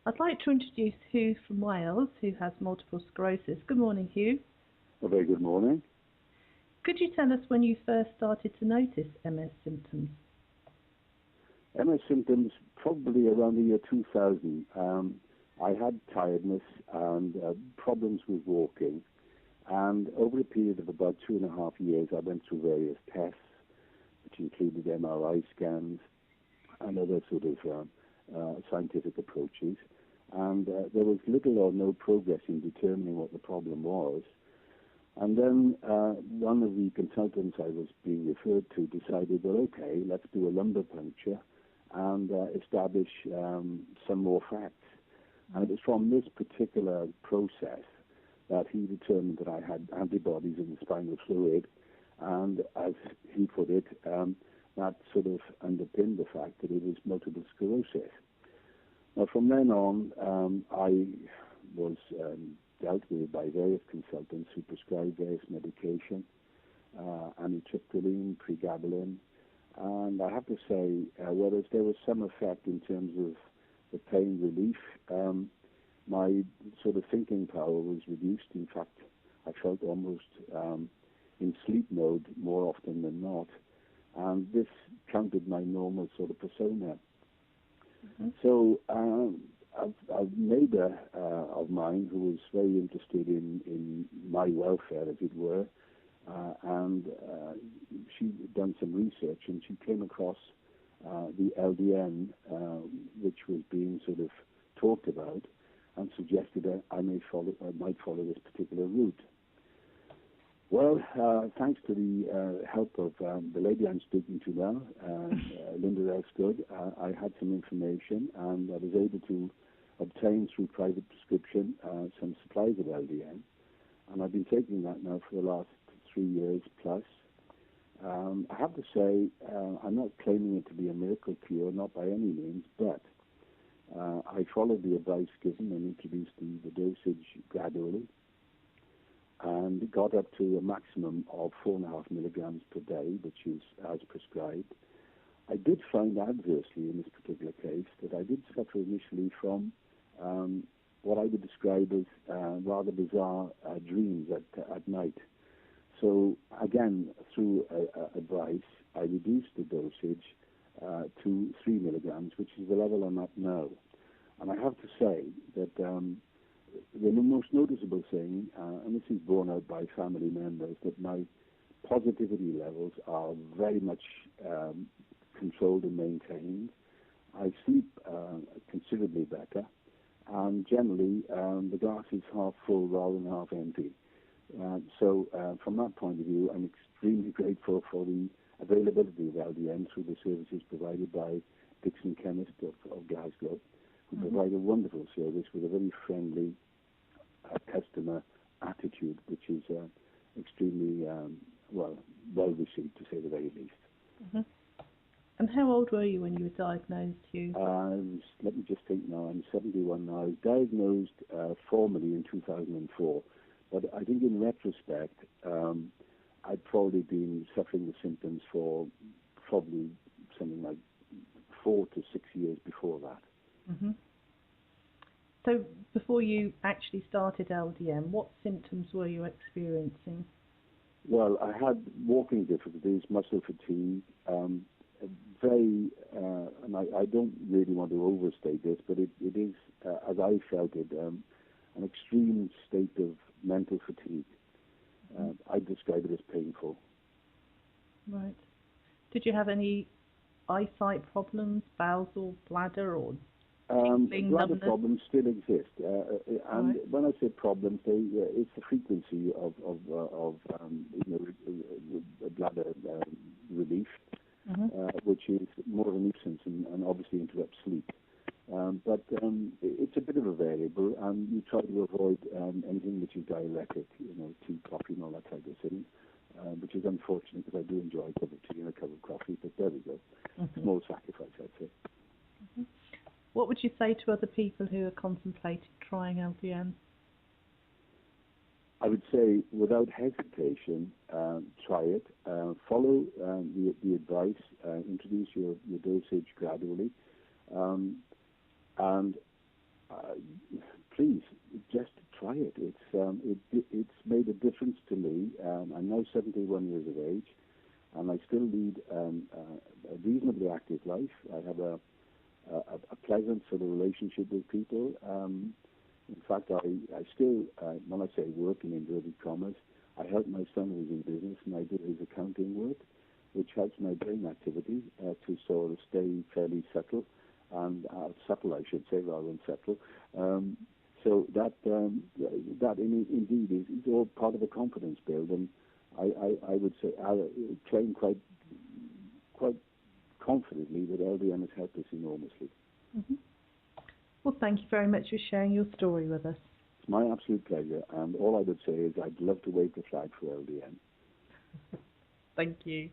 I'd like to introduce Hugh from Wales, who has multiple sclerosis. Good morning, Hugh. A very good morning. Could you tell us when you first started to notice MS symptoms? MS symptoms probably around the year 2000. I had tiredness and problems with walking, and over a period of about 2.5 years I went through various tests, which included MRI scans and other sort of scientific approaches, and there was little or no progress in determining what the problem was. And then one of the consultants I was being referred to decided, well, okay, let's do a lumbar puncture and establish some more facts. And it was from this particular process that he determined that I had antibodies in the spinal fluid, and as he put it, that sort of underpinned the fact that it was multiple sclerosis. Now, from then on, I was dealt with by various consultants who prescribed various medication, amitriptyline, pregabalin, and I have to say, whereas there was some effect in terms of the pain relief, my sort of thinking power was reduced. In fact, I felt almost in sleep mode more often than not, and this countered my normal sort of persona. Mm-hmm. So a neighbour of mine who was very interested in my welfare, as it were, and she'd done some research, and she came across the LDN, which was being sort of talked about, and suggested that I might follow this particular route. Well, thanks to the help of the lady I'm speaking to now, Linda Elsgood, I had some information, and I was able to obtain through private prescription some supplies of LDN, and I've been taking that now for the last 3 years plus. I have to say, I'm not claiming it to be a miracle cure, not by any means, but I followed the advice given and introduced the dosage gradually, and got up to a maximum of 4.5 milligrams per day, which is as prescribed. I did find adversely in this particular case that I did suffer initially from what I would describe as rather bizarre dreams at night. So again, through advice, I reduced the dosage to 3 milligrams, which is the level I'm at now. And I have to say that the most noticeable thing, and this is borne out by family members, that my positivity levels are very much controlled and maintained. I sleep considerably better, and generally the glass is half full rather than half empty. So from that point of view, I'm extremely grateful for the availability of LDN through the services provided by Dixon Chemist of Glasgow, who provide a wonderful service with a very friendly customer attitude, which is extremely well received, to say the very least. Mm-hmm. And how old were you when you were diagnosed, Hugh? Let me just think now. I'm 71 now. I was diagnosed formally in 2004, but I think in retrospect, I'd probably been suffering the symptoms for probably something like 4 to 6 years before that. Mm-hmm. So before you actually started LDN, what symptoms were you experiencing? Well, I had walking difficulties, muscle fatigue, and I don't really want to overstate this, but it is, as I felt it, an extreme state of mental fatigue. I describe it as painful. Right. Did you have any eyesight problems, bowels or bladder, or bladder problems still exist, and when I say problems, it's the frequency of bladder relief, which is more of a nuisance and obviously interrupts sleep. But it's a bit of a variable, and you try to avoid anything which is diuretic, tea, coffee, and all that type of thing, which is unfortunate because I do enjoy a cup of tea and a cup of coffee, but there we go. Small sacrifice, I'd say. What would you say to other people who are contemplating trying LDN? I would say, without hesitation, try it. Follow the advice. Introduce your dosage gradually. And please, just try it. It's made a difference to me. I'm now 71 years of age, and I still lead a reasonably active life. I have a pleasant sort of relationship with people. In fact, I still, when I say working in inverted commas, I help my son who's in business, and I do his accounting work, which helps my brain activity to sort of stay fairly subtle, and subtle, I should say, rather than subtle. So that indeed is all part of a confidence build, and I would say I claim quite confidently that LDN has helped us enormously. Mm-hmm. Well, thank you very much for sharing your story with us. It's my absolute pleasure, and all I would say is I'd love to wave the flag for LDN. Thank you.